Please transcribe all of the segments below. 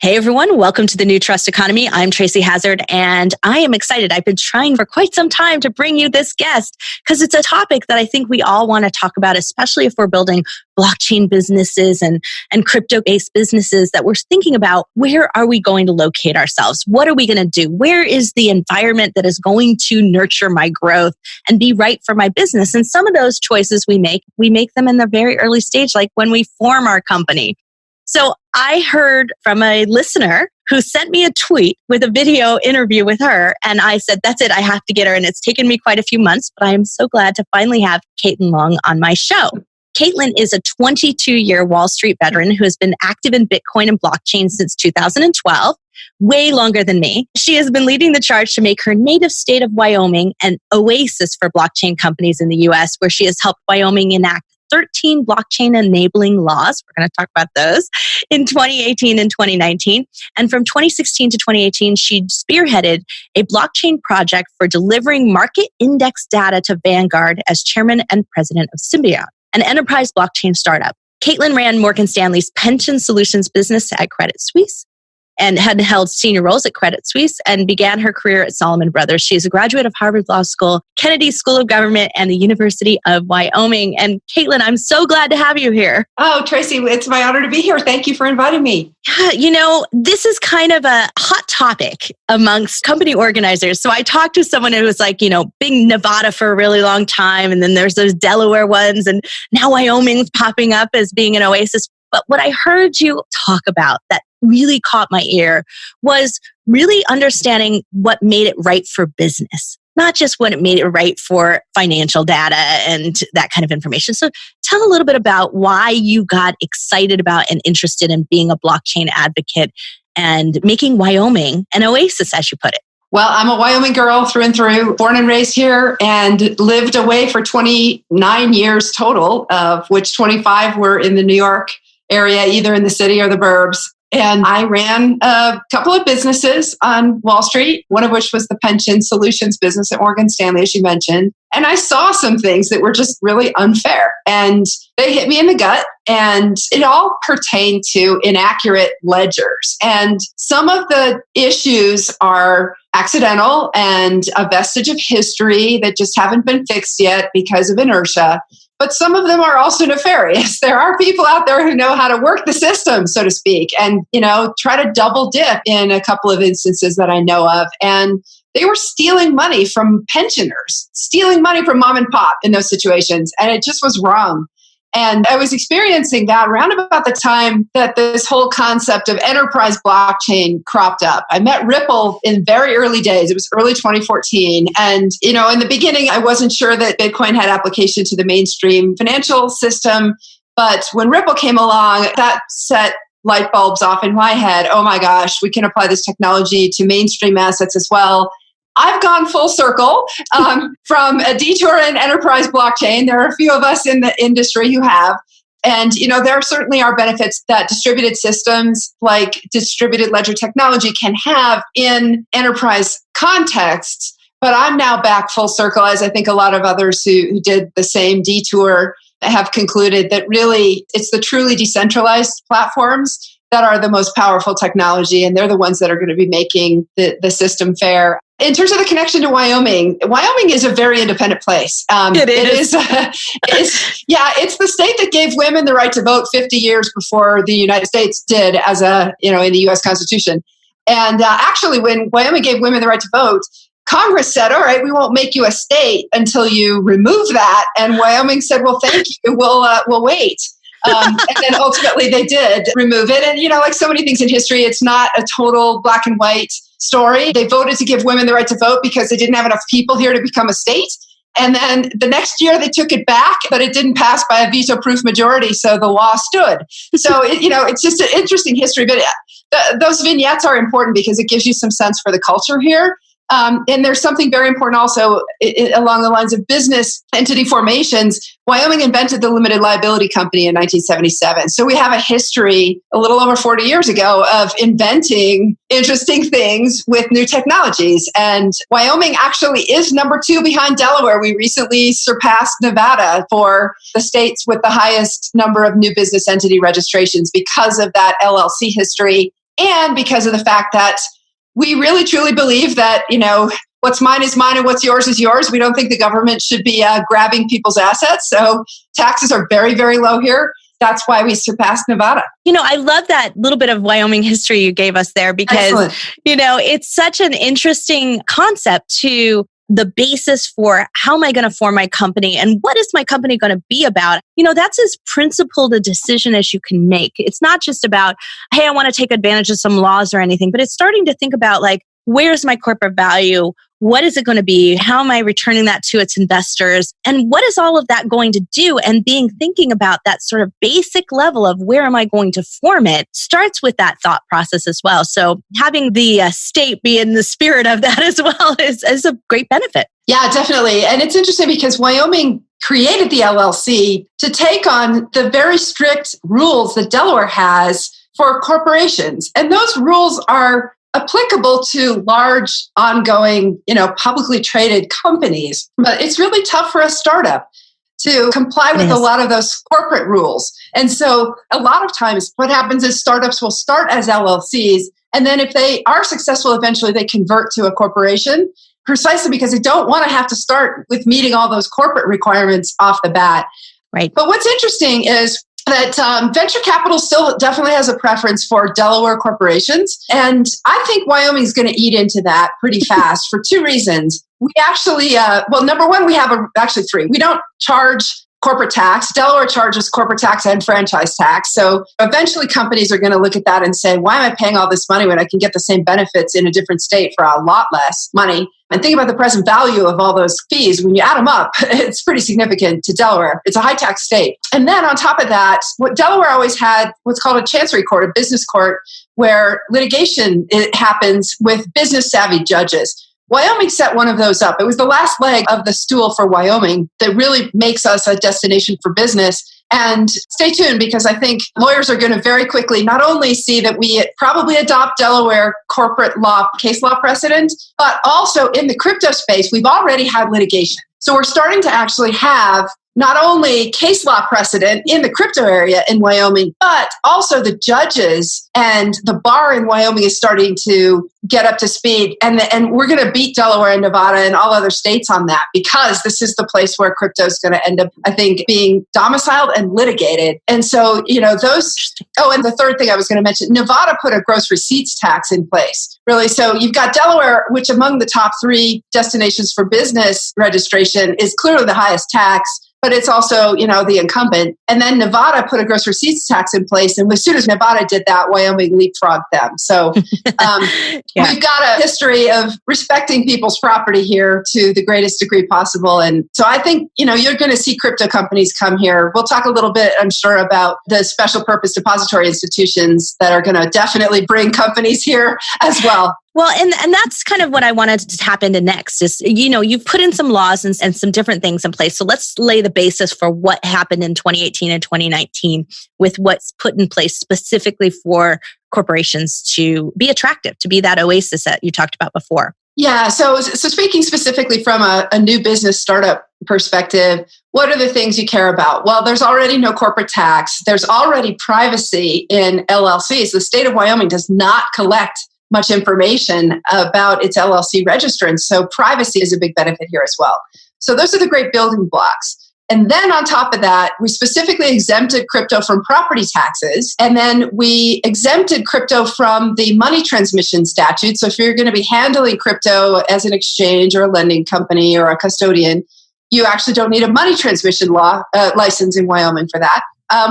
Hey everyone, welcome to the New Trust Economy. I'm Tracy Hazard and I am excited. I've been trying for quite some time to bring you this guest because it's a topic that I think we all want to talk about, especially if we're building blockchain businesses and crypto-based businesses that we're thinking about where are we going to locate ourselves? What are we going to do? Where is the environment that is going to nurture my growth and be right for my business? And some of those choices we make them in the very early stage, like when we form our company. So I heard from a listener who sent me a tweet with a video interview with her. And I said, that's it, I have to get her. And it's taken me quite a few months, but I am so glad to finally have Caitlin Long on my show. Caitlin is a 22-year Wall Street veteran who has been active in Bitcoin and blockchain since 2012, way longer than me. She has been leading the charge to make her native state of Wyoming an oasis for blockchain companies in the US, where she has helped Wyoming enact 13 blockchain enabling laws. We're going to talk about those in 2018 and 2019. And from 2016 to 2018, she spearheaded a blockchain project for delivering market index data to Vanguard as chairman and president of Symbiont, an enterprise blockchain startup. Caitlin ran Morgan Stanley's pension solutions business at Credit Suisse and had held senior roles at Credit Suisse and began her career at Salomon Brothers. She is a graduate of Harvard Law School, Kennedy School of Government, and the University of Wyoming. And Caitlin, I'm so glad to have you here. Oh, Tracy, it's my honor to be here. Thank you for inviting me. Yeah, this is kind of a hot topic amongst company organizers. So I talked to someone who was like, big Nevada for a really long time. And then there's those Delaware ones. And now Wyoming's popping up as being an oasis. But what I heard you talk about that really caught my ear was really understanding what made it right for business, not just what it made it right for financial data and that kind of information. So tell a little bit about why you got excited about and interested in being a blockchain advocate and making Wyoming an oasis, as you put it. Well, I'm a Wyoming girl through and through, born and raised here, and lived away for 29 years total, of which 25 were in the New York area, either in the city or the burbs. And I ran a couple of businesses on Wall Street, one of which was the pension solutions business at Morgan Stanley, as you mentioned. And I saw some things that were just really unfair. And they hit me in the gut. And it all pertained to inaccurate ledgers. And some of the issues are accidental and a vestige of history that just haven't been fixed yet because of inertia. But some of them are also nefarious. There are people out there who know how to work the system, so to speak, and, try to double dip in a couple of instances that I know of. And they were stealing money from pensioners, stealing money from mom and pop in those situations. And it just was wrong. And I was experiencing that around about the time that this whole concept of enterprise blockchain cropped up. I met Ripple in very early days. It was early 2014. And, in the beginning, I wasn't sure that Bitcoin had application to the mainstream financial system. But when Ripple came along, that set light bulbs off in my head. Oh my gosh, we can apply this technology to mainstream assets as well. I've gone full circle from a detour in enterprise blockchain. There are a few of us in the industry who have. And, there certainly are benefits that distributed systems like distributed ledger technology can have in enterprise contexts. But I'm now back full circle, as I think a lot of others who did the same detour have concluded, that really it's the truly decentralized platforms that are the most powerful technology. And they're the ones that are going to be making the system fair. In terms of the connection to Wyoming is a very independent place. It is. It's the state that gave women the right to vote 50 years before the United States did in the U.S. Constitution. And actually, when Wyoming gave women the right to vote, Congress said, all right, we won't make you a state until you remove that. And Wyoming said, well, thank you. We'll wait. And then ultimately they did remove it. And, like so many things in history, it's not a total black and white story. They voted to give women the right to vote because they didn't have enough people here to become a state. And then the next year they took it back, but it didn't pass by a veto-proof majority, so the law stood. So, it's just an interesting history. But those vignettes are important because it gives you some sense for the culture here. And there's something very important also along the lines of business entity formations. Wyoming invented the limited liability company in 1977. So we have a history a little over 40 years ago of inventing interesting things with new technologies. And Wyoming actually is number 2 behind Delaware. We recently surpassed Nevada for the states with the highest number of new business entity registrations because of that LLC history and because of the fact that we really truly believe that, what's mine is mine and what's yours is yours. We don't think the government should be grabbing people's assets. So taxes are very, very low here. That's why we surpassed Nevada. I love that little bit of Wyoming history you gave us there because, Excellent. It's such an interesting concept to the basis for how am I going to form my company and what is my company going to be about? That's as principled a decision as you can make. It's not just about, hey, I want to take advantage of some laws or anything, but it's starting to think about where's my corporate value? What is it going to be? How am I returning that to its investors? And what is all of that going to do? And thinking about that sort of basic level of where am I going to form it starts with that thought process as well. So having the state be in the spirit of that as well is a great benefit. Yeah, definitely. And it's interesting because Wyoming created the LLC to take on the very strict rules that Delaware has for corporations. And those rules are applicable to large, ongoing, publicly traded companies. But it's really tough for a startup to comply with a lot of those corporate rules. And so a lot of times what happens is startups will start as LLCs. And then if they are successful, eventually they convert to a corporation precisely because they don't want to have to start with meeting all those corporate requirements off the bat. Right. But what's interesting is that venture capital still definitely has a preference for Delaware corporations. And I think Wyoming is going to eat into that pretty fast for two reasons. We actually, number one, we have actually three. We don't charge corporate tax. Delaware charges corporate tax and franchise tax. So eventually companies are going to look at that and say, why am I paying all this money when I can get the same benefits in a different state for a lot less money? And think about the present value of all those fees. When you add them up, it's pretty significant to Delaware. It's a high tax state. And then on top of that, what Delaware always had, what's called a chancery court, a business court, where litigation happens with business savvy judges. Wyoming set one of those up. It was the last leg of the stool for Wyoming that really makes us a destination for business. And stay tuned because I think lawyers are going to very quickly not only see that we probably adopt Delaware corporate law, case law precedent, but also in the crypto space, we've already had litigation. So we're starting to actually have not only case law precedent in the crypto area in Wyoming, but also the judges and the bar in Wyoming is starting to get up to speed. And we're going to beat Delaware and Nevada and all other states on that because this is the place where crypto is going to end up, I think, being domiciled and litigated. And so, those... Oh, and the third thing I was going to mention, Nevada put a gross receipts tax in place, really. So you've got Delaware, which among the top three destinations for business registration is clearly the highest tax. But it's also, the incumbent. And then Nevada put a gross receipts tax in place. And as soon as Nevada did that, Wyoming leapfrogged them. So We've got a history of respecting people's property here to the greatest degree possible. And so I think, you're going to see crypto companies come here. We'll talk a little bit, I'm sure, about the special purpose depository institutions that are going to definitely bring companies here as well. Well, and that's kind of what I wanted to tap into next is, you've put in some laws and some different things in place. So let's lay the basis for what happened in 2018 and 2019 with what's put in place specifically for corporations to be attractive, to be that oasis that you talked about before. Yeah. So speaking specifically from a new business startup perspective, what are the things you care about? Well, there's already no corporate tax. There's already privacy in LLCs. The state of Wyoming does not collect much information about its LLC registrants. So privacy is a big benefit here as well. So those are the great building blocks. And then on top of that, we specifically exempted crypto from property taxes. And then we exempted crypto from the money transmission statute. So if you're going to be handling crypto as an exchange or a lending company or a custodian, you actually don't need a money transmission law license in Wyoming for that.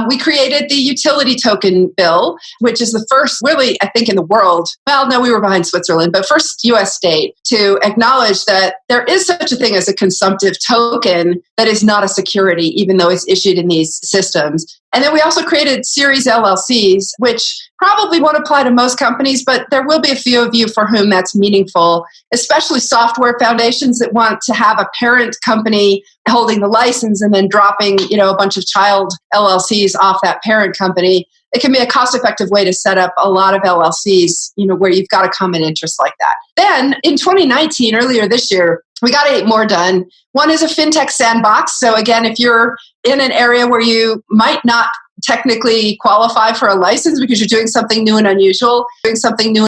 We created the utility token bill, which is the first, really, I think, in the world. Well, no, we were behind Switzerland, but first U.S. state to acknowledge that there is such a thing as a consumptive token that is not a security, even though it's issued in these systems. And then we also created Series LLCs, which probably won't apply to most companies, but there will be a few of you for whom that's meaningful, especially software foundations that want to have a parent company holding the license and then dropping, a bunch of child LLCs off that parent company. It can be a cost-effective way to set up a lot of LLCs, where you've got a common interest like that. Then in 2019, earlier this year, we got 8 more done. One is a fintech sandbox. So again, if you're in an area where you might not technically qualify for a license because you're doing something new and unusual, doing something new